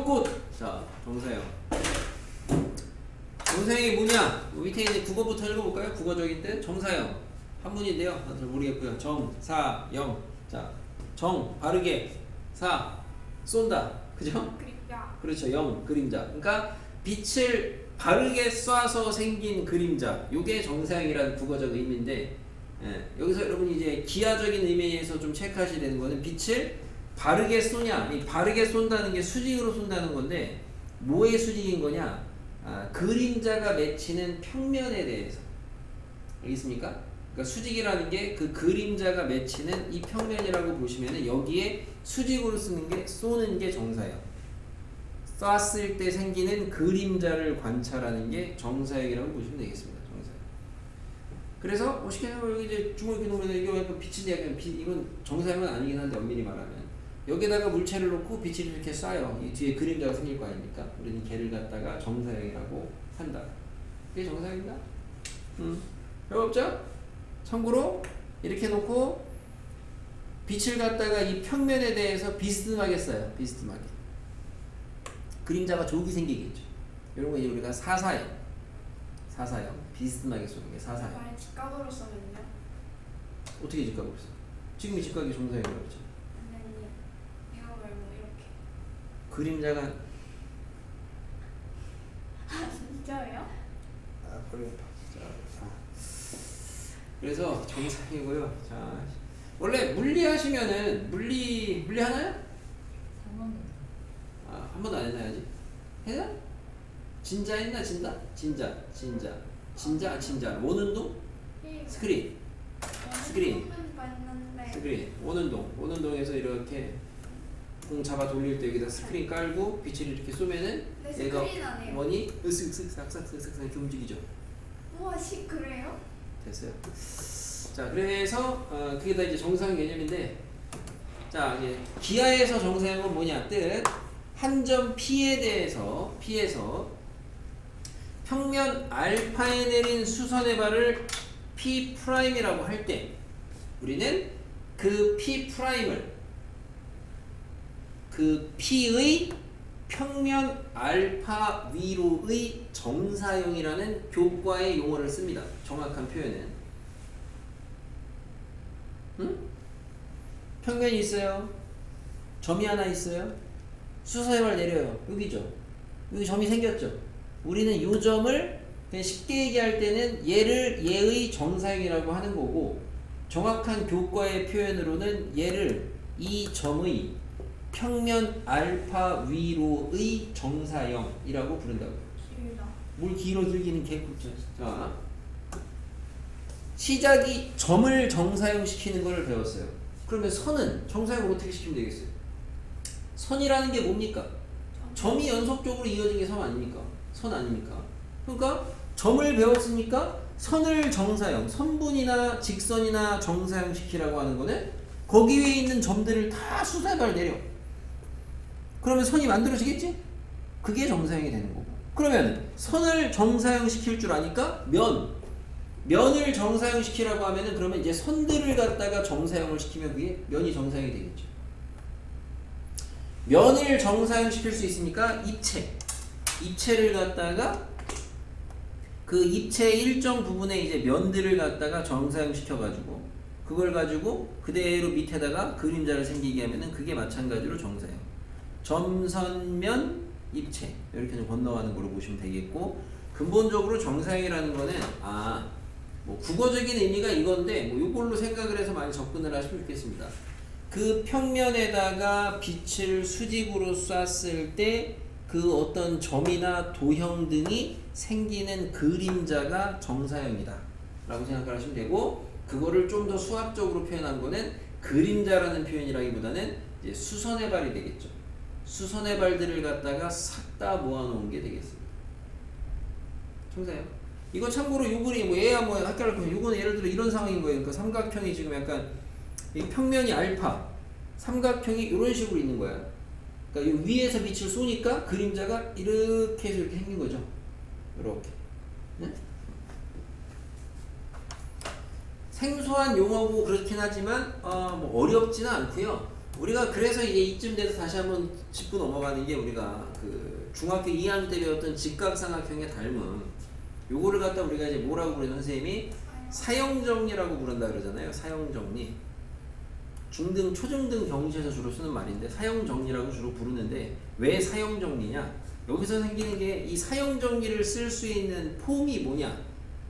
꽃. 자, 정사형. 정사형이 뭐냐? 밑에 있는 국어부터 읽어볼까요? 국어적인 때 정사형. 한문인데요. 다들 모르겠고요. 정사형. 자, 정 바르게, 사 쏜다. 그죠? 그림자. 그렇죠. 영 그림자. 그러니까 빛을 바르게 쏴서 생긴 그림자. 요게 정사형이라는 국어적 의미인데, 여기서 여러분이 이제 기하적인 의미에서 좀 체크하셔야 되는 거는 빛을 바르게 쏘냐, 이 바르게 쏜다는 게 수직으로 쏜다는 건데 뭐의 수직인 거냐? 그림자가 맺히는 평면에 대해서. 알겠습니까? 그러니까 수직이라는 게 그 그림자가 맺히는 이 평면이라고 보시면은 여기에 수직으로 쏘는 게 정사형. 쐈을 때 생기는 그림자를 관찰하는 게 정사형이라고 보시면 되겠습니다. 정사형. 그래서 쉽게 말하면 여기 이제 주먹 이렇게 놓으면 이게 약간 빛인데 약간 이건 정사형은 아니긴 한데 엄밀히 말하면 여기다가 물체를 놓고 빛을 이렇게 쏴요. 이 뒤에 그림자가 생길 거 아닙니까? 우리는 걔를 갖다가 정사형이라고 한다. 이게 정사형이다. 별거 없죠? 참고로 이렇게 놓고 빛을 갖다가 이 평면에 대해서 비스듬하게 써요. 비스듬하게. 그림자가 저기 생기겠죠. 이런 거 이제 우리가 사사형. 사사형. 비스듬하게 쏘는 게 사사형. 만약 직각으로 써면요? 어떻게 직각으로 써? 지금이 직각이 정사형이라고 그랬죠. 아니 이거 말고 이렇게. 그림자가 아 진짜예요? 모르겠다. 그래서 정사형이고요. 자, 원래 물리 하시면은 물리 하나요? 3학년. 한 번도 안 했나 아직? 했나? 진자 했나 진다? 진자. 원운동? 스크린. 스크린. 봤는데. 스크린. 원운동에서 이렇게 공 잡아 돌릴 때 여기다 스크린 깔고 빛을 이렇게 쏘면은 네, 얘가 스크린 아니에요. 원이 으쓱으쓱 싹싹 이렇게 움직이죠. 우와 그래요? 됐어요. 자, 그래서 그게 다 이제 정사형 개념인데, 자, 이제 기하에서 정사형은 뭐냐? 뜻 한 점 P에 대해서 P에서 평면 알파에 내린 수선의 발을 P'이라고 할 때 우리는 그 P'을 그 P의 평면 알파 위로의 정사형이라는 교과의 용어를 씁니다. 정확한 표현은. 평면이 있어요. 점이 하나 있어요. 수선의 발 내려요. 여기죠. 여기 점이 생겼죠. 우리는 이 점을 그냥 쉽게 얘기할 때는 얘의 정사형이라고 하는 거고, 정확한 교과의 표현으로는 얘를 이 점의 평면 알파 위로의 정사형이라고 부른다고요. 길다. 뭘 길기는 개꿀죠. 자, 시작이 점을 정사형 시키는 걸 배웠어요. 그러면 선은 정사형을 어떻게 시키면 되겠어요? 선이라는 게 뭡니까? 점이 연속적으로 이어진 게 선 아닙니까? 선 아닙니까? 그러니까 점을 배웠으니까 선을 정사형, 선분이나 직선이나 정사형 시키라고 하는 거는 거기 위에 있는 점들을 다 수사발 내려. 그러면 선이 만들어지겠지? 그게 정사형이 되는 거고. 그러면 선을 정사형 시킬 줄 아니까 면을 정사형 시키라고 하면은 그러면 이제 선들을 갖다가 정사형을 시키면 그게 면이 정사형이 되겠죠. 면을 정사형 시킬 수 있으니까 입체를 갖다가 그 입체의 일정 부분에 이제 면들을 갖다가 정사형 시켜가지고 그걸 가지고 그대로 밑에다가 그림자를 생기게 하면은 그게 마찬가지로 정사형. 점선면 입체 이렇게 좀 건너가는 걸로 보시면 되겠고, 근본적으로 정사형이라는 거는 뭐 국어적인 의미가 이건데 뭐 이걸로 생각을 해서 많이 접근을 하시면 좋겠습니다. 그 평면에다가 빛을 수직으로 쐈을 때 그 어떤 점이나 도형 등이 생기는 그림자가 정사형이다 라고 생각을 하시면 되고, 그거를 좀 더 수학적으로 표현한 거는 그림자라는 표현이라기보다는 이제 수선의 발이 되겠죠. 수선의 발들을 갖다가 싹 다 모아놓은 게 되겠습니다. 정사형. 이거 참고로 요 그림, 얘야 뭐 학교를 보면 요거는 예를 들어 이런 상황인 거예요. 그러니까 삼각형이 지금 약간 이 평면이 알파, 삼각형이 이런 식으로 있는 거야. 그러니까 이 위에서 빛을 쏘니까 그림자가 이렇게 해서 이렇게 생긴 거죠. 이렇게. 네? 생소한 용어고 그렇긴 하지만 뭐 어렵지는 않고요. 우리가 그래서 이제 이쯤 돼서 다시 한번 짚고 넘어가는 게 우리가 그 중학교 2학년 때 배웠던 직각삼각형의 닮음 요거를 갖다 우리가 이제 뭐라고 부르는 선생님이 사형정리라고 부른다 그러잖아요. 사형정리. 중등, 초중등 경시에서 주로 쓰는 말인데 사형정리라고 주로 부르는데 왜 사형정리냐? 여기서 생기는 게 이 사형정리를 쓸 수 있는 폼이 뭐냐?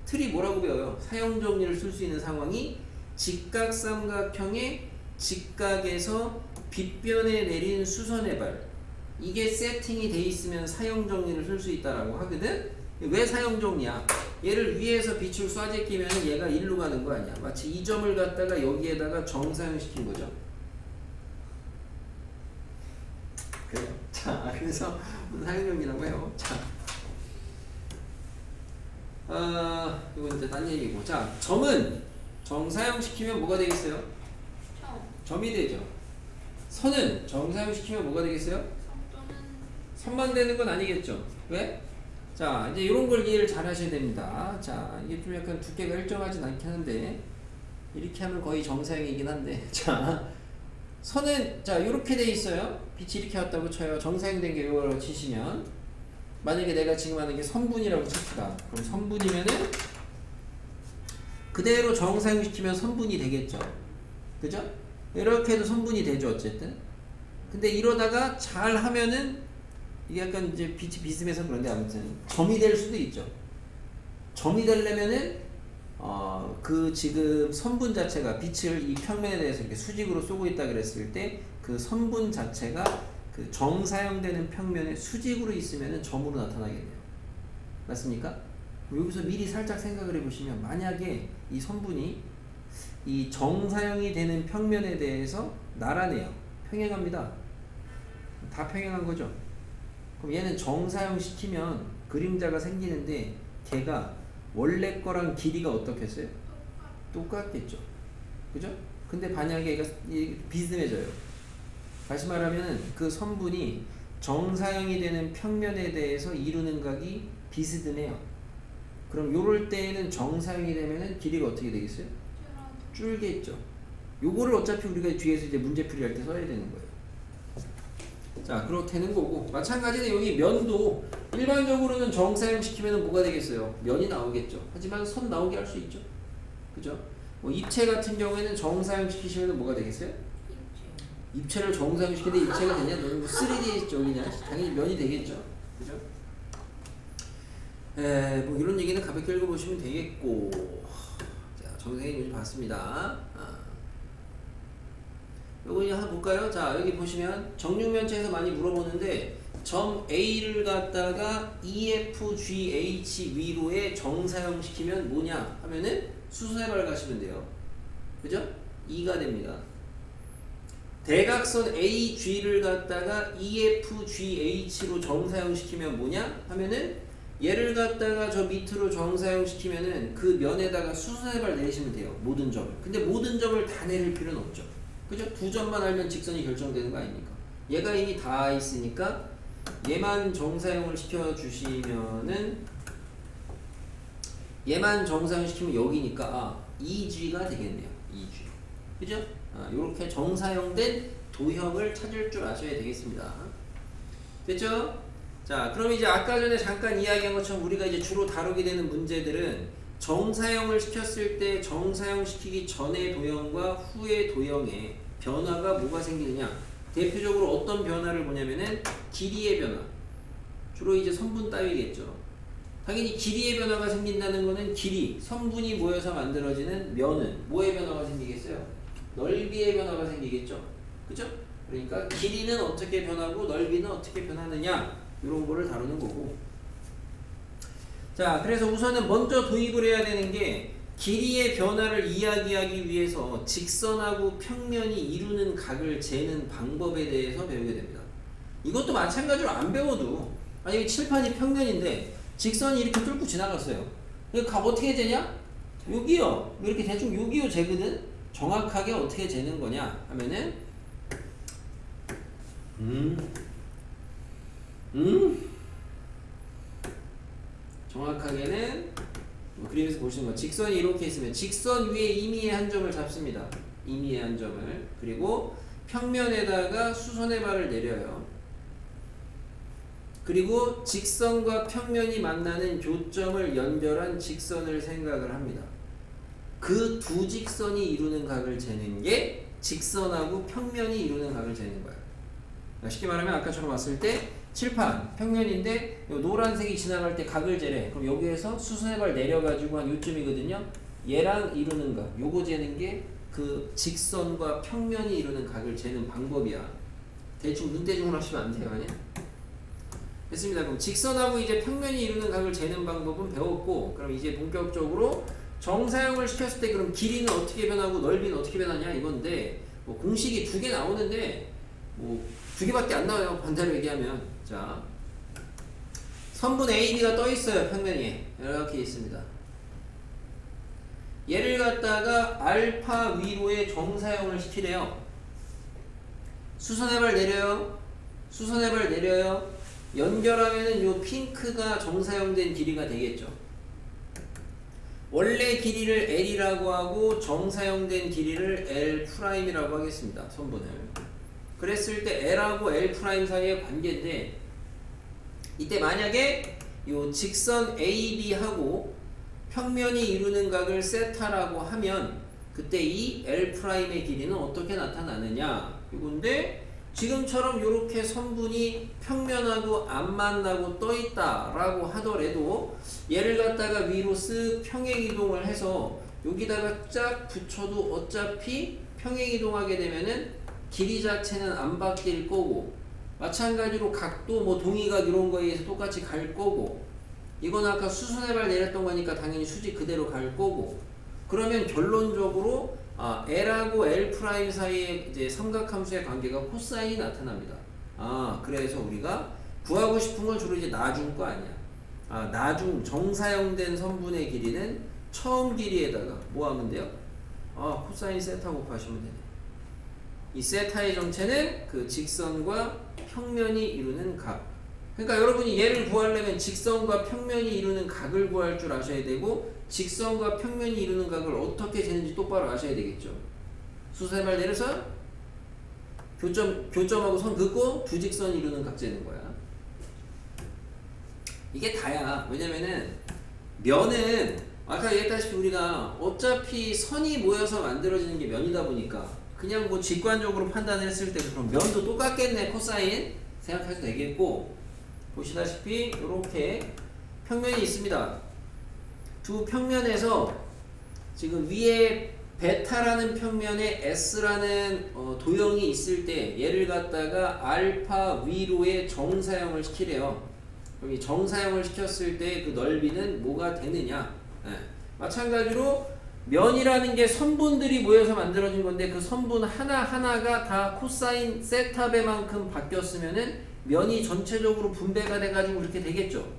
틀이 뭐라고 배워요? 사형정리를 쓸 수 있는 상황이 직각삼각형의 직각에서 빗변에 내린 수선의 발 이게 세팅이 돼 있으면 사형정리를 쓸 수 있다라고 하거든? 왜 사형정리야? 얘를 위에서 빛을 쏴제끼면 얘가 일로 가는 거 아니야. 마치 이 점을 갖다가 여기에다가 정사형시킨 거죠. 그래요. 자, 그래서 사형정리라고 해요. 자, 이건 이제 딴 얘기고. 자, 점은 정사형시키면 뭐가 되겠어요? 점이 되죠. 선은 정사형시키면 뭐가 되겠어요? 또는 선만 되는 건 아니겠죠. 왜? 자, 이제 이런 걸 이해를 잘 하셔야 됩니다. 자, 이게 좀 약간 두께가 일정하진 않긴 한데 이렇게 하면 거의 정사형이긴 한데 자, 선은 자 이렇게 돼 있어요. 빛이 이렇게 왔다고 쳐요. 정사형 된 게 이거로 치시면 만약에 내가 지금 하는 게 선분이라고 칩시다. 그럼 선분이면은 그대로 정사형 시키면 선분이 되겠죠. 그죠? 이렇게 해도 선분이 되죠. 어쨌든. 근데 이러다가 잘 하면은 이게 약간 이제 빛이 비스해서 그런데 아무튼 점이 될 수도 있죠. 점이 되려면은 그 지금 선분 자체가 빛을 이 평면에 대해서 이렇게 수직으로 쏘고 있다 그랬을 때 그 선분 자체가 그 정사형되는 평면에 수직으로 있으면은 점으로 나타나겠네요. 맞습니까? 여기서 미리 살짝 생각을 해보시면 만약에 이 선분이 이 정사형이 되는 평면에 대해서 나란해요. 평행합니다. 다 평행한 거죠. 그럼 얘는 정사형 시키면 그림자가 생기는데 걔가 원래 거랑 길이가 어떻겠어요? 똑같겠죠. 그죠? 근데 만약에 얘가 비스듬해져요. 다시 말하면 그 선분이 정사형이 되는 평면에 대해서 이루는 각이 비스듬해요. 그럼 요럴 때에는 정사형이 되면은 길이가 어떻게 되겠어요? 줄겠죠. 요거를 어차피 우리가 뒤에서 이제 문제풀이 할 때 써야 되는 거예요. 자, 그렇게 되는 거고 마찬가지로 여기 면도 일반적으로는 정사형 시키면 뭐가 되겠어요? 면이 나오겠죠. 하지만 선 나오게 할 수 있죠. 그죠? 뭐 입체 같은 경우에는 정사형 시키시면 뭐가 되겠어요? 입체를 정사형 시키는데 입체가 되냐? 너는 뭐 3D 쪽이냐? 당연히 면이 되겠죠. 그죠? 뭐 이런 얘기는 가볍게 읽어보시면 되겠고. 자, 정사형 문제 봤습니다. 요거 이제 한번 볼까요? 자, 여기 보시면 정육면체에서 많이 물어보는데 점 A를 갖다가 EFGH 위로에 정사형 시키면 뭐냐 하면은 수선의 발 가시면 돼요. 그죠? 2가 됩니다. 대각선 AG를 갖다가 EFGH로 정사형 시키면 뭐냐 하면은 얘를 갖다가 저 밑으로 정사형 시키면은 그 면에다가 수선의 발 내리시면 돼요. 모든 점을. 근데 모든 점을 다 내릴 필요는 없죠. 그죠? 두 점만 알면 직선이 결정되는 거 아닙니까? 얘가 이미 다 있으니까 얘만 정사형을 시켜주시면은 얘만 정사형 시키면 여기니까 2G가 되겠네요. 2G. 그죠? 요렇게 정사형된 도형을 찾을 줄 아셔야 되겠습니다. 됐죠? 자, 그럼 이제 아까 전에 잠깐 이야기한 것처럼 우리가 이제 주로 다루게 되는 문제들은 정사형을 시켰을 때 정사형 시키기 전의 도형과 후의 도형에 변화가 뭐가 생기느냐. 대표적으로 어떤 변화를 보냐면은 길이의 변화. 주로 이제 선분 따위겠죠. 당연히 길이의 변화가 생긴다는 거는 길이, 선분이 모여서 만들어지는 면은 뭐의 변화가 생기겠어요? 넓이의 변화가 생기겠죠. 그죠? 그러니까 길이는 어떻게 변하고 넓이는 어떻게 변하느냐 이런 거를 다루는 거고. 자, 그래서 우선은 먼저 도입을 해야 되는 게 길이의 변화를 이야기하기 위해서 직선하고 평면이 이루는 각을 재는 방법에 대해서 배우게 됩니다. 이것도 마찬가지로 안 배워도 만약에 칠판이 평면인데 직선이 이렇게 뚫고 지나갔어요. 각 어떻게 재냐? 여기요. 이렇게 대충 여기요 재거든. 정확하게 어떻게 재는 거냐 하면은 정확하게는 그림에서 보시는 거 직선이 이렇게 있으면 직선 위에 임의의 한 점을 잡습니다. 임의의 한 점을. 그리고 평면에다가 수선의 발을 내려요. 그리고 직선과 평면이 만나는 교점을 연결한 직선을 생각을 합니다. 그 두 직선이 이루는 각을 재는 게 직선하고 평면이 이루는 각을 재는 거야. 쉽게 말하면 아까처럼 왔을 때 칠판 평면인데 요 노란색이 지나갈 때 각을 재래. 그럼 여기에서 수선의 발 내려가지고 한 요쯤이거든요. 얘랑 이루는 각, 요거 재는 게 그 직선과 평면이 이루는 각을 재는 방법이야. 대충 눈대중으로 하시면 안 돼요, 아니야? 됐습니다. 그럼 직선하고 이제 평면이 이루는 각을 재는 방법은 배웠고, 그럼 이제 본격적으로 정사형을 시켰을 때 그럼 길이는 어떻게 변하고 넓이는 어떻게 변하냐 이건데, 뭐 공식이 두 개 나오는데 뭐 두 개밖에 안 나와요. 반대로 얘기하면. 자, 선분 AB가 떠 있어요. 평면이 이렇게 있습니다. 얘를 갖다가 알파 위로의 정사형을 시키래요. 수선의 발 내려요. 수선의 발 내려요. 연결하면은 요 핑크가 정사형된 길이가 되겠죠. 원래 길이를 L이라고 하고 정사형된 길이를 L'이라고 하겠습니다. 선분을. 그랬을 때 L하고 L' 사이의 관계인데, 이때 만약에 요 직선 AB하고 평면이 이루는 각을 세타라고 하면 그때 이 L'의 길이는 어떻게 나타나느냐 이건데, 지금처럼 이렇게 선분이 평면하고 안 만나고 떠 있다라고 하더라도 얘를 갖다가 위로 쓱 평행이동을 해서 여기다가 쫙 붙여도 어차피 평행이동하게 되면은 길이 자체는 안 바뀔 거고, 마찬가지로 각도 뭐 동의각 이런 거에 의해서 똑같이 갈 거고, 이건 아까 수선의 발 내렸던 거니까 당연히 수직 그대로 갈 거고, 그러면 결론적으로 L하고 L' 사이의 이제 삼각함수의 관계가 코사인이 나타납니다. 그래서 우리가 구하고 싶은 건 주로 이제 나중 거 아니야. 나중 정사형된 선분의 길이는 처음 길이에다가 뭐 하면 돼요? 코사인 세타 곱하시면 되네. 이 세타의 정체는 그 직선과 평면이 이루는 각. 그러니까 여러분이 얘를 구하려면 직선과 평면이 이루는 각을 구할 줄 아셔야 되고, 직선과 평면이 이루는 각을 어떻게 재는지 똑바로 아셔야 되겠죠. 수선의 발 내려서 교점하고 선 긋고 두 직선이 이루는 각 재는 거야. 이게 다야. 왜냐면은 면은 아까 얘기했다시피 우리가 어차피 선이 모여서 만들어지는 게 면이다 보니까 그냥 뭐 직관적으로 판단했을 때 그럼 면도 똑같겠네 코사인 생각해도 되겠고, 보시다시피 이렇게 평면이 있습니다. 두 평면에서 지금 위에 베타라는 평면에 S라는 도형이 있을 때 얘를 갖다가 알파 위로의 정사형을 시키래요. 그럼 이 정사형을 시켰을 때 그 넓이는 뭐가 되느냐? 마찬가지로 면이라는 게 선분들이 모여서 만들어진 건데, 그 선분 하나하나가 다 코사인 세타배만큼 바뀌었으면은 면이 전체적으로 분배가 돼가지고 그렇게 되겠죠.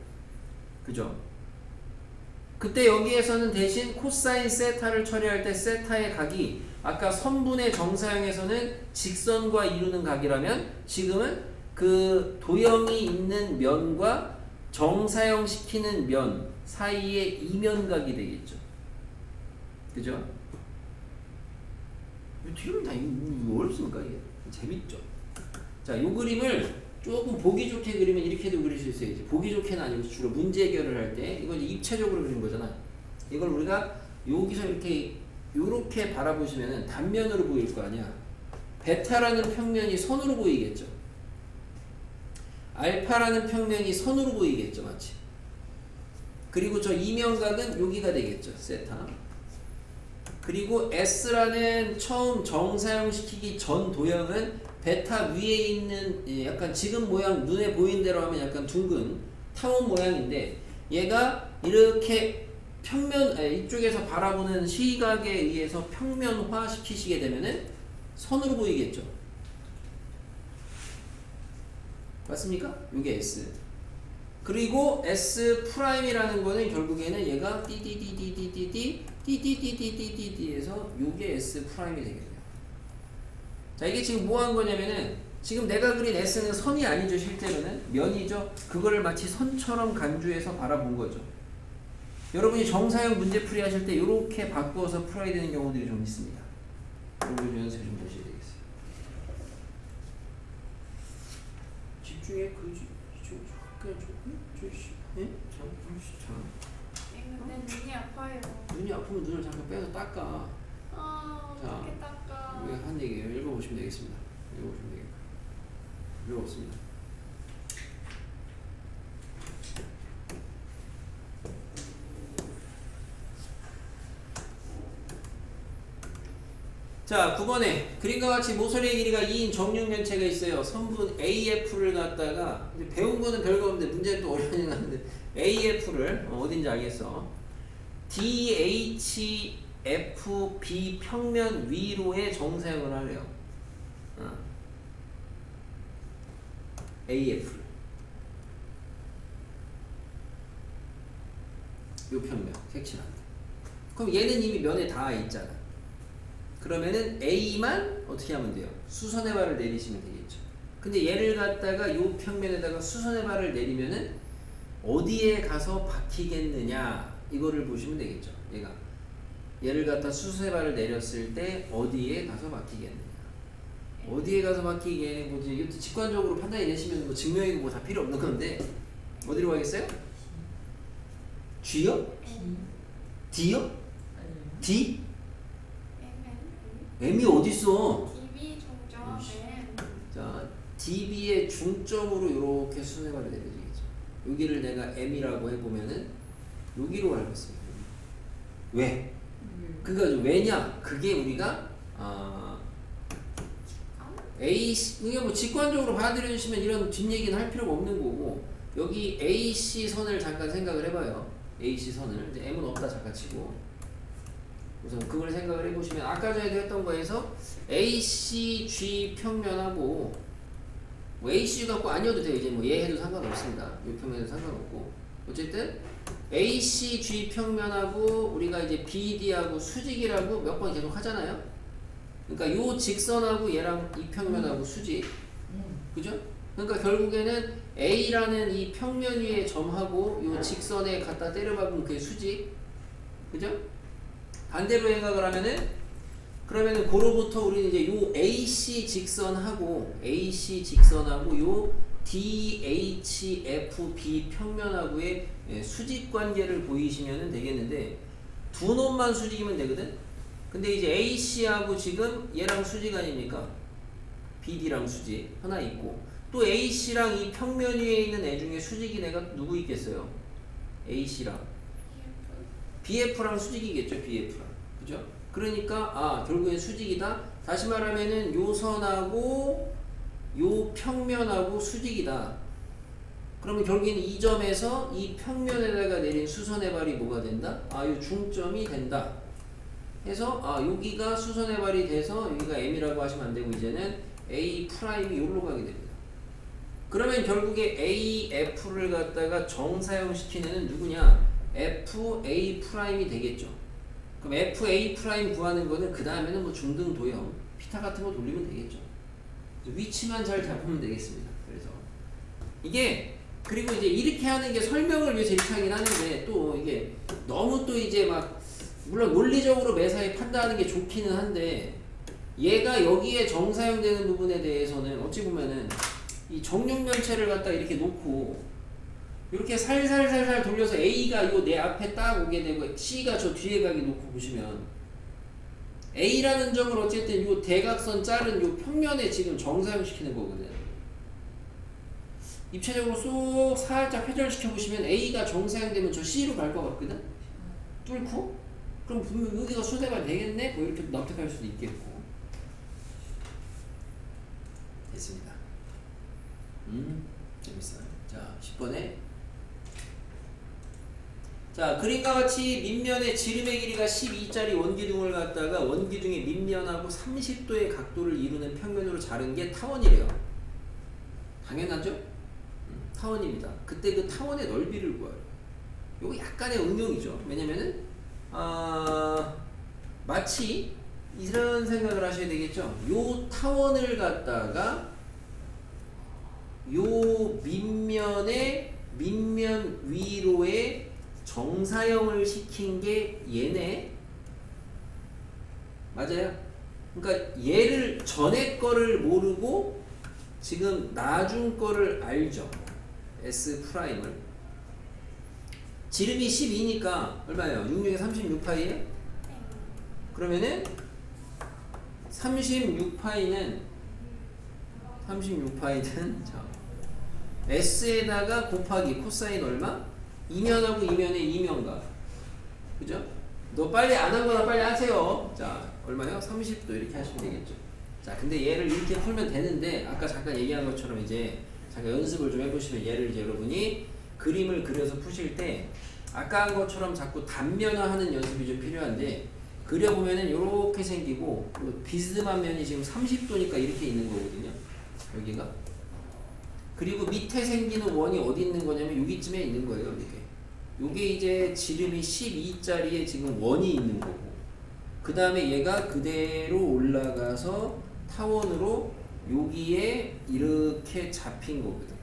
그죠? 그때 여기에서는 대신 코사인 세타를 처리할 때 세타의 각이 아까 선분의 정사형에서는 직선과 이루는 각이라면, 지금은 그 도형이 있는 면과 정사형 시키는 면 사이의 이면각이 되겠죠. 그죠? 뒤로는 다 이거 어렵습니까? 이게 재밌죠. 자, 요 그림을 조금 보기 좋게 그리면 이렇게도 그릴 수 있어요. 이제 보기 좋게는 아니고 주로 문제 해결을 할 때 이건 입체적으로 그린 거잖아. 이걸 우리가 여기서 이렇게 바라보시면은 단면으로 보일 거 아니야. 베타라는 평면이 선으로 보이겠죠. 알파라는 평면이 선으로 보이겠죠, 마치. 그리고 저 이면각은 여기가 되겠죠, 세타. 그리고 S라는 처음 정사형 시키기 전 도형은 베타 위에 있는 약간 지금 모양 눈에 보이는 대로 하면 약간 둥근 타원 모양인데, 얘가 이렇게 평면 이쪽에서 바라보는 시각에 의해서 평면화 시키시게 되면은 선으로 보이겠죠. 맞습니까? 이게 S. 그리고 S'이라는 거는 결국에는 얘가 띠띠띠띠띠띠띠띠띠띠띠띠에서 요게 S' 되겠네요. 자, 이게 지금 뭐 한 거냐면은, 지금 내가 그린 S는 선이 아니죠. 실제로는 면이죠. 그거를 마치 선처럼 간주해서 바라본 거죠. 여러분이 정사형 문제풀이 하실 때 이렇게 바꾸어서 풀어야 되는 경우들이 좀 있습니다. 이걸 연습 좀 보셔야 되겠어요. 중에 그지 그냥 예? 참. 근데 눈이 아파요. 눈이 아프면 눈을 잠깐 빼서 닦아. 아, 어떻게 닦아? 이게 한 얘기예요. 읽어보시면 되겠습니다. 읽어보시면 되겠고. 필요 없습니다. 자, 9번에 그림과 같이 모서리의 길이가 2인 정육면체가 있어요. 선분 AF를 갖다가 이제 배운 거는 별거 없는데 문제는 또 어려운 건데 AF를 어딘지 알겠어. DHFB 평면 위로의 정사형을 하래요. AF를 요 평면 색칠한다. 그럼 얘는 이미 면에 닿아 있잖아. 그러면은 A만 어떻게 하면 돼요? 수선의 발을 내리시면 되겠죠. 근데 얘를 갖다가 요 평면에다가 수선의 발을 내리면은 어디에 가서 박히겠느냐 이거를 보시면 되겠죠. 얘를 갖다 수선의 발을 내렸을 때 어디에 가서 박히겠느냐. 어디에 가서 박히게 뭐지? 이것도 직관적으로 판단이 되시면 뭐 증명이고 뭐 다 필요 없는 건데 어디로 가겠어요? G요? D요? D? M이 어딨어? DB 중점 M. 자, DB의 중점으로 이렇게 수선의 발을 내려주겠죠. 여기를 내가 M이라고 해보면은 여기로 알고 있습니다. 왜? 그러니까 왜냐? 그게 우리가 AC 이게 뭐 직관적으로 받아들여 주시면 이런 뒷얘기는 할 필요가 없는 거고 여기 AC 선을 잠깐 생각을 해봐요. AC 선을 이제 M은 없다 잠깐 치고. 우선 그걸 생각을 해보시면 아까 전에도 했던 거에서 ACG 평면하고 뭐 ACG 갖고 아니어도 돼요. 이제 뭐 얘 해도 상관없습니다. 이 평면에도 상관없고 어쨌든 ACG 평면하고 우리가 이제 BD하고 수직이라고 몇 번 계속 하잖아요. 그러니까 요 직선하고 얘랑 이 평면하고 수직 그죠? 그러니까 결국에는 A라는 이 평면 위의 점하고 요 직선에 갖다 때려박으면 그게 수직 그죠? 반대로 생각을 하면은 그러면은 고로부터 우리는 이제 요 AC 직선하고 요 DHFB 평면하고의 수직 관계를 보이시면 되겠는데 두 놈만 수직이면 되거든. 근데 이제 AC하고 지금 얘랑 수직 아닙니까? BD랑 수직 하나 있고 또 AC랑 이 평면 위에 있는 애 중에 수직이 내가 누구 있겠어요? AC랑 BF랑 수직이겠죠. BF랑 그죠? 그러니까 결국엔 수직이다. 다시 말하면은 요 선하고 요 평면하고 수직이다. 그러면 결국에는 이 점에서 이 평면에다가 내린 수선의 발이 뭐가 된다? 요 중점이 된다. 해서 여기가 수선의 발이 돼서 여기가 M이라고 하시면 안 되고 이제는 A 프라임이 여기로 가게 됩니다. 그러면 결국에 AF를 갖다가 정사형 시키는 애는 누구냐? FA 프라임이 되겠죠. 그럼 FA 프라임 구하는 거는 그 다음에는 뭐 중등 도형 피타 같은 거 돌리면 되겠죠. 위치만 잘 잡으면 되겠습니다. 그래서 이게 그리고 이제 이렇게 하는 게 설명을 위해서 이렇게 하긴 하는데 또 이게 너무 또 이제 막 물론 논리적으로 매사에 판단하는 게 좋기는 한데 얘가 여기에 정사형 되는 부분에 대해서는 어찌 보면은 이 정육면체를 갖다 이렇게 놓고 이렇게 살살살살 돌려서 A가 요 내 앞에 딱 오게 되고 C가 저 뒤에 가게 놓고 보시면 A라는 점을 어쨌든 요 대각선 자른 요 평면에 지금 정사형 시키는 거거든. 입체적으로 쏙 살짝 회전시켜 보시면 A가 정사형 되면 저 C로 갈 것 같거든. 뚫고 그럼 분명 여기가 수대가 되겠네? 뭐 이렇게 납득할 수도 있겠고. 됐습니다. 재밌어요. 자, 10번에 자, 그림과 같이 밑면의 지름의 길이가 12짜리 원기둥을 갖다가 원기둥의 밑면하고 30도의 각도를 이루는 평면으로 자른 게 타원이래요. 당연하죠? 타원입니다. 그때 그 타원의 넓이를 구해요. 요거 약간의 응용이죠. 왜냐면은 마치 이런 생각을 하셔야 되겠죠. 요 타원을 갖다가 요 밑면 위로의 정사형을 시킨 게 얘네 맞아요? 그러니까 얘를 전에 거를 모르고 지금 나중 거를 알죠? S 프라임을. 지름이 12니까 얼마예요? 66에 36파이에요? 네. 그러면은 36파이는 자, S에다가 곱하기 코사인 얼마? 이면하고 이면의 이면각. 그죠? 너 빨리 안 한 거나 빨리 하세요. 자, 얼마요? 30도 이렇게 하시면 되겠죠. 자, 근데 얘를 이렇게 풀면 되는데 아까 잠깐 얘기한 것처럼 이제 잠깐 연습을 좀 해보시면 얘를 이제 여러분이 그림을 그려서 푸실 때 아까 한 것처럼 자꾸 단면화하는 연습이 좀 필요한데 그려보면은 이렇게 생기고 비스듬한 면이 지금 30도니까 이렇게 있는 거거든요. 여기가. 그리고 밑에 생기는 원이 어디 있는 거냐면 여기쯤에 있는 거예요. 이게 이제 지름이 12짜리에 지금 원이 있는 거고 그 다음에 얘가 그대로 올라가서 타원으로 여기에 이렇게 잡힌 거거든.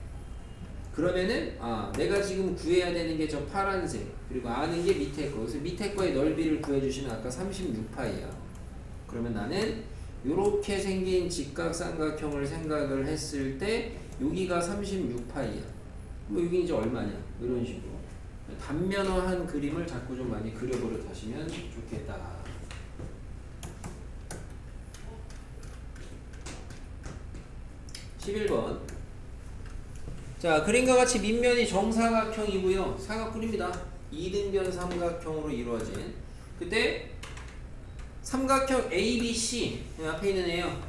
그러면은 내가 지금 구해야 되는 게 저 파란색 그리고 아는 게 밑에 거. 그래서 밑에 거의 넓이를 구해주시면 아까 36파이야. 그러면 나는 요렇게 생긴 직각삼각형을 생각을 했을 때 여기가 36파이야. 뭐 여기 이제 얼마냐? 이런 식으로 단면화한 그림을 자꾸 좀 많이 그려보려 하시면 좋겠다. 11번. 자, 그림과 같이 밑면이 정사각형이고요. 사각뿔입니다. 이등변 삼각형으로 이루어진. 그때 삼각형 ABC 앞에 있는 애요.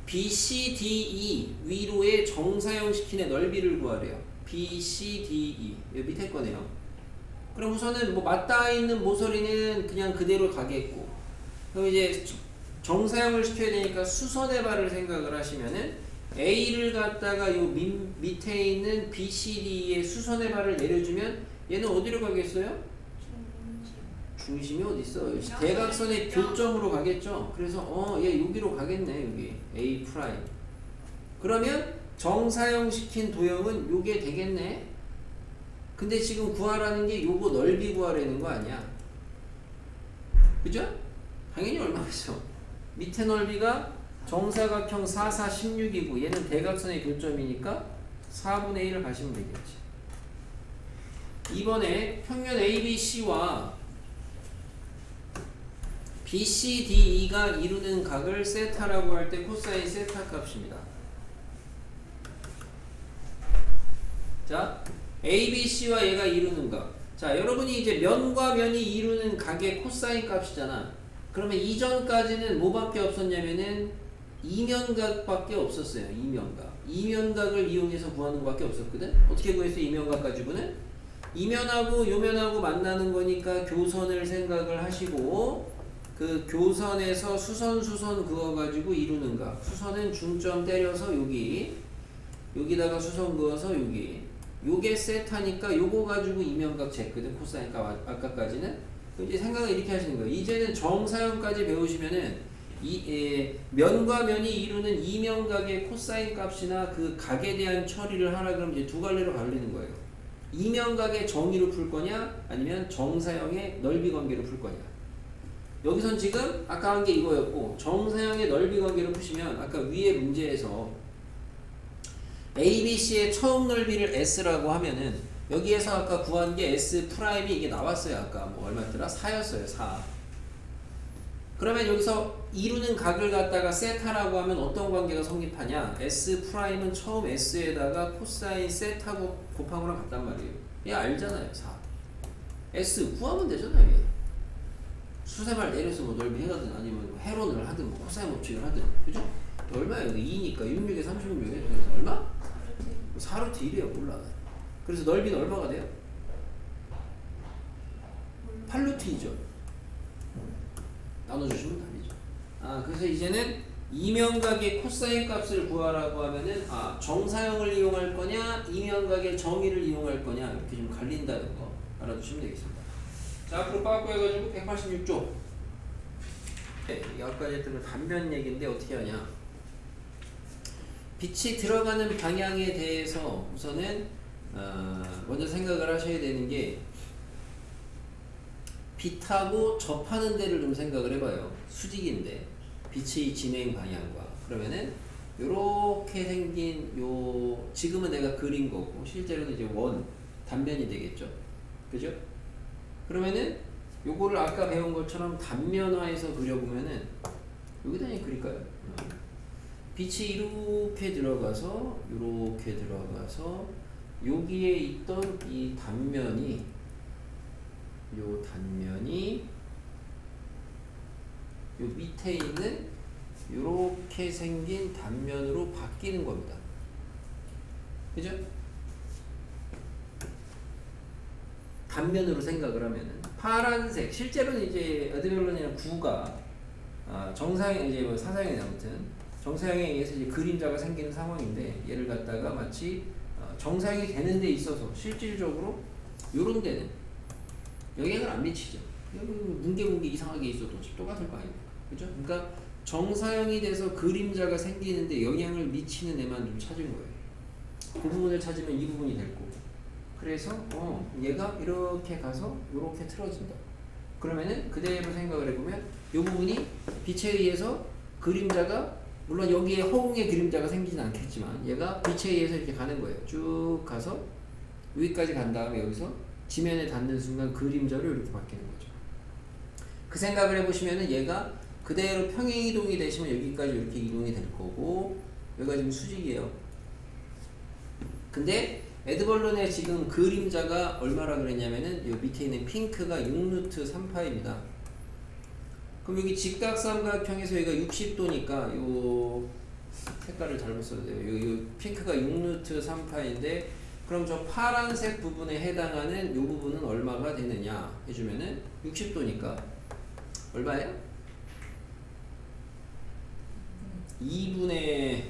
BCDE 위로의 정사형시킨의 넓이를 구하래요. BCDE 여기 밑에 거네요. 그럼 우선은 뭐 맞닿아 있는 모서리는 그냥 그대로 가겠고, 그럼 이제 정사형을 시켜야 되니까 수선의 발을 생각을 하시면은 A를 갖다가 요 밑에 있는 BCD의 수선의 발을 내려주면 얘는 어디로 가겠어요? 중심이 어디 있어? 대각선의 교점으로 가겠죠. 그래서 얘 여기로 가겠네. 여기 A 프라임. 그러면 정사형 시킨 도형은 요게 되겠네. 근데 지금 구하라는 게 요거 넓이 구하라는 거 아니야? 그죠? 당연히 얼마겠어? 밑에 넓이가 정사각형 4, 4, 16이고 얘는 대각선의 교점이니까 4분의 1을 가시면 되겠지. 이번에 평면 ABC와 BCDE가 이루는 각을 세타라고 할 때 코사인 세타 값입니다. 자, ABC와 얘가 이루는 각. 자, 여러분이 이제 면과 면이 이루는 각의 코사인 값이잖아. 그러면 이전까지는 뭐밖에 없었냐면은 이면각밖에 없었어요. 이면각을 이용해서 구하는 것밖에 없었거든. 어떻게 구했어? 이면각 가지고는 이면하고 요면하고 만나는 거니까 교선을 생각을 하시고 그 교선에서 수선 그어가지고 이루는 각. 수선은 중점 때려서 여기다가 수선 그어서 요게 세타니까 요거 가지고 이면각 쟀거든. 코사인 값 아까까지는. 이제 생각을 이렇게 하시는 거예요. 이제는 정사형까지 배우시면은 면과 면이 이루는 이면각의 코사인 값이나 그 각에 대한 처리를 하라 그러면 이제 두 갈래로 갈리는 거예요. 이면각의 정의로 풀 거냐 아니면 정사형의 넓이 관계로 풀 거냐. 여기선 지금 아까 한 게 이거였고 정사형의 넓이 관계로 푸시면 아까 위에 문제에서 ABC의 처음 넓이를 S라고 하면은 여기에서 아까 구한 게 S 프라임이 이게 나왔어요. 아까 뭐 얼마였더라? 4였어요. 4. 그러면 여기서 이루는 각을 갖다가 세타라고 하면 어떤 관계가 성립하냐? S 프라임은 처음 S에다가 코사인 세타 곱한 거랑 같단 말이에요. 얘 알잖아요. 4. S 구하면 되잖아요. 얘. 수세발 내려서 뭐 넓이 해가든 아니면 뭐 해론을 하든 뭐 코사인 법칙을 하든 그죠? 얼마예요? 2니까 66에 36에 얼마? 4루트 1이에요. 몰라. 그래서 넓이는 얼마가 돼요? 8루트 2죠. 나눠주시면 답이죠. 그래서 이제는 이면각의 코사인 값을 구하라고 하면은 정사형을 이용할 거냐 이면각의 정의를 이용할 거냐 이렇게 좀 갈린다는 거 알아두시면 되겠습니다. 자, 앞으로 빠꾸 해가지고 186조. 네, 여기까지 했던 건 단변 얘기인데 어떻게 하냐. 빛이 들어가는 방향에 대해서 우선은 먼저 생각을 하셔야 되는 게 빛하고 접하는 데를 좀 생각을 해봐요. 수직인데 빛의 진행 방향과 그러면은 요렇게 생긴 요 지금은 내가 그린 거고 실제로는 이제 원 단면이 되겠죠. 그죠? 그러면은 요거를 아까 배운 것처럼 단면화해서 그려보면은 여기다 그냥 그릴까요? 빛이 이렇게 들어가서 요렇게 들어가서 여기에 있던 이 단면이 요 단면이 요 밑에 있는 요렇게 생긴 단면으로 바뀌는 겁니다. 그죠? 단면으로 생각을 하면은 파란색 실제로는 이제 에드벨론이나 구가 정사형 이제 뭐 사사형이 아무튼 정사형에 의해서 이제 그림자가 생기는 상황인데 얘를 갖다가 마치 정사형이 되는 데 있어서 실질적으로 요런 데는 영향을 안 미치죠. 뭉게뭉게 이상하게 있어도 똑같을 거 아닙니까? 그죠? 그러니까 정사형이 돼서 그림자가 생기는데 영향을 미치는 애만 좀 찾은 거예요. 그 부분을 찾으면 이 부분이 될 거고. 그래서 얘가 이렇게 가서 이렇게 틀어진다. 그러면은 그대로 생각을 해보면 이 부분이 빛에 의해서 그림자가 물론 여기에 허공에 그림자가 생기진 않겠지만 얘가 빛에 의해서 이렇게 가는 거예요. 쭉 가서 여기까지 간 다음에 여기서 지면에 닿는 순간 그림자로 이렇게 바뀌는 거죠. 그 생각을 해보시면은 얘가 그대로 평행이동이 되시면 여기까지 이렇게 이동이 될 거고 여기가 지금 수직이에요. 근데 에드벌론의 지금 그림자가 얼마라 그랬냐면은 요 밑에 있는 핑크가 6루트 3파입니다. 그럼 여기 직각삼각형에서 여기가 60도니까 요 색깔을 잘못 써도 돼요. 요 핑크가 6루트 3파인데 그럼 저 파란색 부분에 해당하는 요 부분은 얼마가 되느냐 해주면은 60도니까 얼마예요? 2분의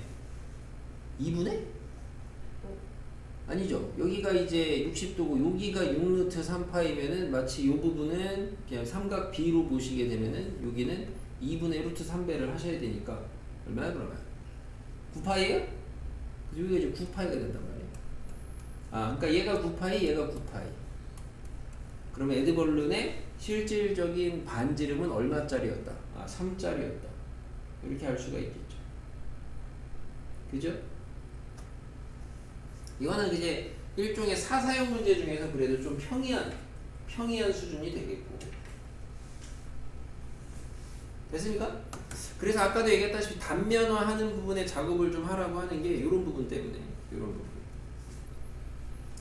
아니죠. 여기가 이제 60도고 여기가 6루트 3파이면은 마치 이 부분은 그냥 삼각 B로 보시게 되면은 여기는 2분의 루트 3배를 하셔야 되니까 얼마야 그러면? 9파이에요? 여기가 이제 9파이가 된단 말이에요. 그러니까 얘가 9파이, 얘가 9파이. 그러면 에드벌룬의 실질적인 반지름은 얼마짜리였다? 3짜리였다. 이렇게 할 수가 있겠죠. 그죠? 이거는 이제 일종의 사사형 문제 중에서 그래도 좀 평이한 수준이 되겠고. 됐습니까? 그래서 아까도 얘기했다시피 단면화하는 부분에 작업을 좀 하라고 하는 게 이런 부분 때문에 이런 부분.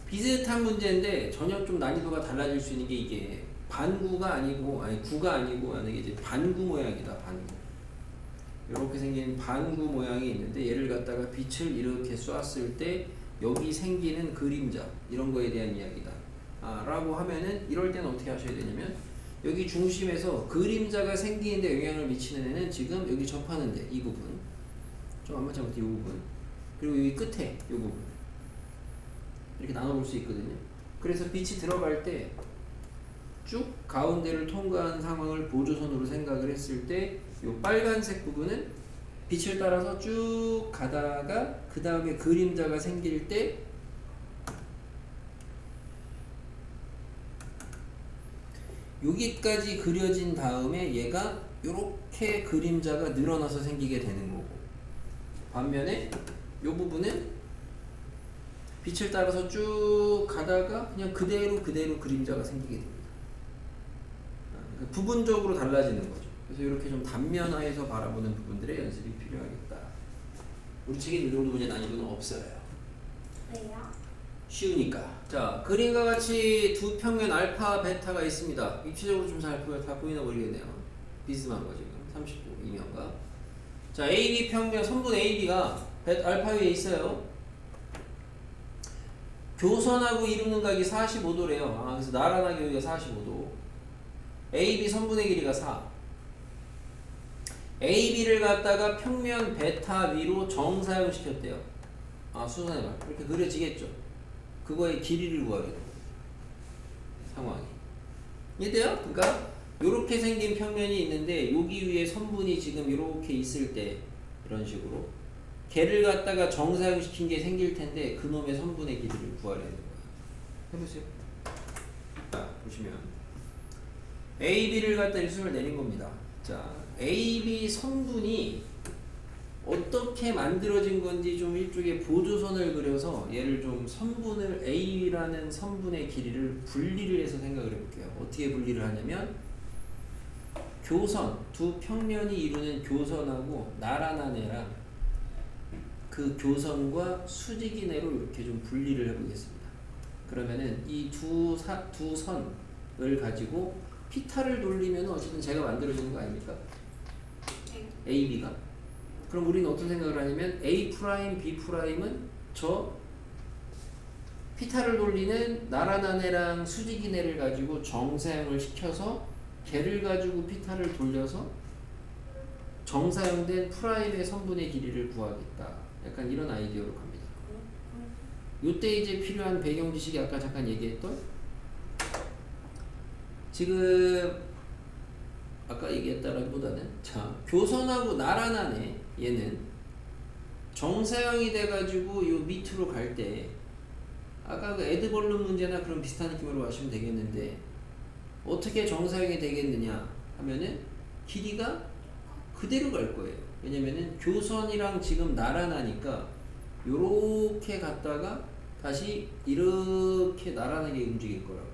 비슷한 문제인데 전혀 좀 난이도가 달라질 수 있는 게 이게 구가 아니고 하는 게 이제 반구 모양이다. 반구. 이렇게 생긴 반구 모양이 있는데 얘를 갖다가 빛을 이렇게 쏘았을 때 여기 생기는 그림자 이런 거에 대한 이야기다 라고 하면은 이럴 때는 어떻게 하셔야 되냐면 여기 중심에서 그림자가 생기는데 영향을 미치는 애는 지금 여기 접하는데 이 부분 좀 안 맞지 못해 이 부분 그리고 여기 끝에 이 부분 이렇게 나눠볼 수 있거든요. 그래서 빛이 들어갈 때 쭉 가운데를 통과한 상황을 보조선으로 생각을 했을 때 이 빨간색 부분은 빛을 따라서 쭉 가다가 그 다음에 그림자가 생길 때 여기까지 그려진 다음에 얘가 이렇게 그림자가 늘어나서 생기게 되는 거고 반면에 이 부분은 빛을 따라서 쭉 가다가 그냥 그대로 그림자가 생기게 됩니다. 그러니까 부분적으로 달라지는 거죠. 그래서 이렇게 좀 단면화해서 바라보는 부분들의 연습이 필요하겠다. 우리 책에 이 정도 문제 난이도는 없어요. 왜요? 쉬우니까. 자, 그림과 같이 두 평면 알파, 베타가 있습니다. 입체적으로 좀 잘 다 보이나 모르겠네요. 비스듬한 거 지금 39 이면과. 자, AB 평면 선분 AB가 알파 위에 있어요. 교선하고 이루는 각이 45도래요. 그래서 나란하게 여기가 45도. AB 선분의 길이가 4. AB를 갖다가 평면 베타 위로 정사형 시켰대요. 수선의 말. 이렇게 그려지겠죠. 그거의 길이를 구하래요. 상황이. 이해돼요? 그러니까 이렇게 생긴 평면이 있는데 여기 위에 선분이 지금 이렇게 있을 때 이런 식으로 걔를 갖다가 정사형 시킨 게 생길 텐데 그놈의 선분의 길이를 구하려는 거예요. 해보세요. 자, 보시면 AB를 갖다 일순을 내린 겁니다. 자, AB 선분이 어떻게 만들어진 건지 좀 일종의 보조선을 그려서 얘를 좀 선분을 A라는 선분의 길이를 분리를 해서 생각을 해볼게요. 어떻게 분리를 하냐면 교선, 두 평면이 이루는 교선하고 나란한 애랑 그 교선과 수직인 애로 이렇게 좀 분리를 해보겠습니다. 그러면은 이 두 선을 가지고 피타를 돌리면 어쨌든 제가 만들어지는 거 아닙니까? AB가. 그럼 우리는 어떤 생각을 하냐면 A 프라임, B 프라임은 저 피타를 돌리는 나란한 애랑 수직인 애를 가지고 정사형을 시켜서 걔를 가지고 피타를 돌려서 정사형된 프라임의 선분의 길이를 구하겠다. 약간 이런 아이디어로 갑니다. 요때 이제 필요한 배경 지식이 아까 잠깐 얘기했던 지금 아까 얘기했다라기보다는 자 교선하고 나란한 애 얘는 정사형이 돼가지고 요 밑으로 갈 때 아까 그 에드벌룬 문제나 그런 비슷한 느낌으로 하시면 되겠는데 어떻게 정사형이 되겠느냐 하면은 길이가 그대로 갈 거예요. 왜냐면은 교선이랑 지금 나란하니까 요렇게 갔다가 다시 이렇게 나란하게 움직일 거라고요.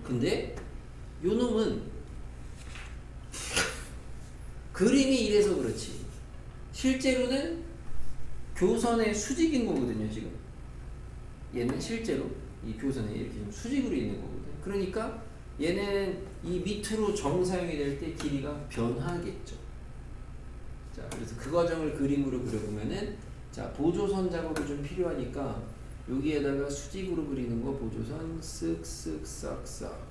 근데 요 놈은 그림이 이래서 그렇지 실제로는 교선의 수직인 거거든요. 지금 얘는 실제로 이 교선에 이렇게 좀 수직으로 있는 거거든요. 그러니까 얘는 이 밑으로 정사형이 될 때 길이가 변하겠죠. 자, 그래서 그 과정을 그림으로 그려보면은 자 보조선 작업이 좀 필요하니까 여기에다가 수직으로 그리는 거 보조선 쓱쓱 싹싹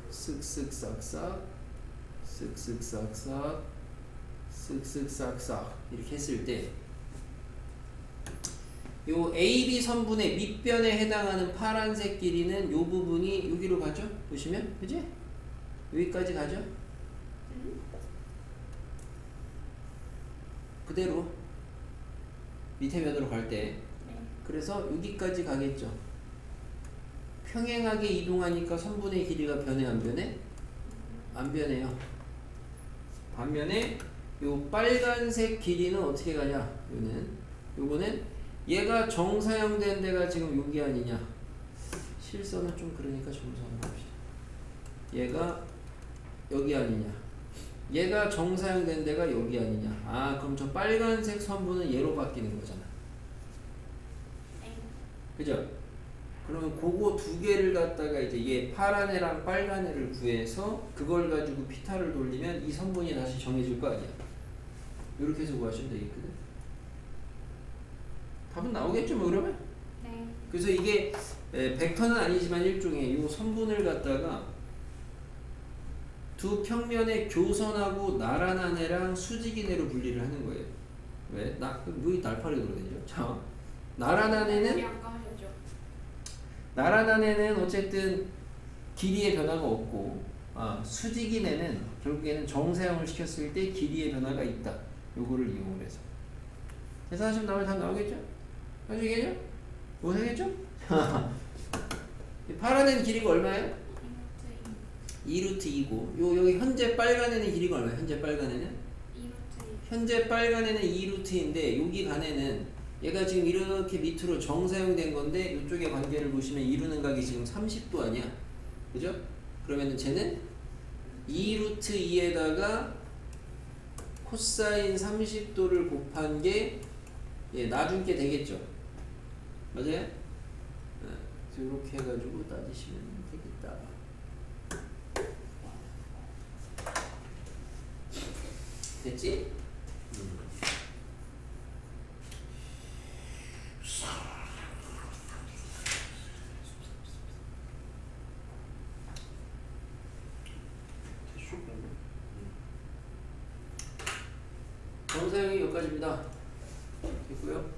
쓱쓱 이렇게 했을 때 요 AB 선분의 밑변에 해당하는 파란색 길이는 요 부분이 여기로 가죠? 보시면 그지? 여기까지 가죠? 그대로 밑에 면으로 갈 때 그래서 여기까지 가겠죠. 평행하게 이동하니까 선분의 길이가 변해 안 변해? 안 변해요. 반면에 요 빨간색 길이는 어떻게 가냐? 요거는 얘가 정사형 된 데가 지금 여기 아니냐? 실선은 좀 그러니까 정사형 봅시다. 얘가 여기 아니냐? 얘가 정사형 된 데가 여기 아니냐? 아 그럼 저 빨간색 선분은 얘로 바뀌는 거잖아. 그죠? 그러면 그거 두 개를 갖다가 이제 얘 파란 애랑 빨간 애를 구해서 그걸 가지고 피타를 돌리면 이 선분이 다시 정해질 거 아니야. 이렇게 해서 구하시면 되겠거든. 답은 나오겠죠 뭐 그러면? 네. 그래서 이게 벡터는 아니지만 일종의 이 선분을 갖다가 두 평면의 교선하고 나란한 애랑 수직인 애로 분리를 하는 거예요. 왜? 왜 날파리 그러거든요. 자, 나란한 애는 어쨌든 길이의 변화가 없고 수직인 애는 결국에는 정사형을 시켰을 때 길이의 변화가 있다. 요거를 이용을 해서 계산하시면 답 나오겠죠? 나중에죠? 뭐 하겠죠? 파란 애는 길이가 얼마예요? 2루트 2고 여기 현재 빨간 애는 길이가 얼마예요? 현재 빨간 애는? 2루트인데 여기 간 애는 얘가 지금 이렇게 밑으로 정사형 된 건데 이쪽의 관계를 보시면 이루는 각이 지금 30도 아니야? 그죠? 그러면은 쟤는 2루트 2에다가 코사인 30도를 곱한 게 나중 게 되겠죠? 맞아요? 이렇게 해가지고 따지시면 되겠다. 됐지? 정사형이 여기까지입니다. 됐고요.